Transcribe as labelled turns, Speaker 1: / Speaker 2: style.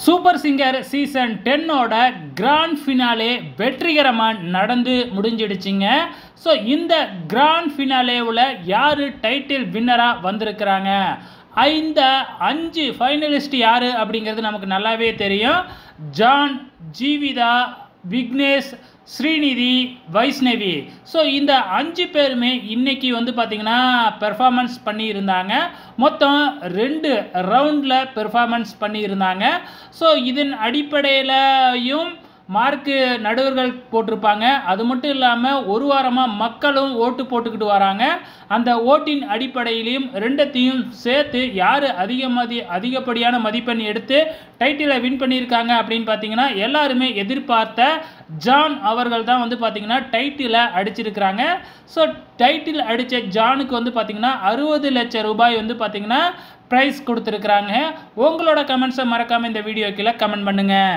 Speaker 1: Super singer season 10 ஓட grand finale வெற்றிகரமாக நடந்து முடிஞ்சிடுச்சிங்க. ஸோ இந்த கிராண்ட் ஃபினாலேவில் யார் டைட்டில் வின்னராக வந்திருக்கிறாங்க, இந்த 5 ஃபைனலிஸ்ட் யார் அப்படிங்கிறது நமக்கு நல்லாவே தெரியும். ஜான், ஜீவிதா, விக்னேஷ், ஸ்ரீநிதி, வைஷ்ணவி. ஸோ இந்த 5 பேருமே இன்றைக்கி வந்து பார்த்திங்கன்னா பெர்ஃபார்மன்ஸ் பண்ணியிருந்தாங்க. மொத்தம் 2 ரவுண்டில் பெர்ஃபார்மன்ஸ் பண்ணியிருந்தாங்க. ஸோ இதன் அடிப்படையிலையும் மார்க்கு நடுவர்கள் போட்டிருப்பாங்க. அது மட்டும் இல்லாமல் ஒரு வாரமாக மக்களும் ஓட்டு போட்டுக்கிட்டு வராங்க. அந்த ஓட்டின் அடிப்படையிலையும் ரெண்டத்தையும் சேர்த்து யார் அதிகப்படியான மதிப்பெண் எடுத்து டைட்டிலை வின் பண்ணியிருக்காங்க அப்படின்னு பார்த்தீங்கன்னா எல்லாருமே எதிர்பார்த்த ஜான் அவர்கள் தான் வந்து பார்த்திங்கன்னா டைட்டிலை அடிச்சிருக்கிறாங்க. ஸோ டைட்டில் அடித்த ஜானுக்கு வந்து பார்த்திங்கன்னா 60 லட்சம் ரூபாய் வந்து பார்த்திங்கன்னா ப்ரைஸ் கொடுத்துருக்குறாங்க. உங்களோட கமெண்ட்ஸை மறக்காமல் இந்த வீடியோ கீழே கமெண்ட் பண்ணுங்கள்.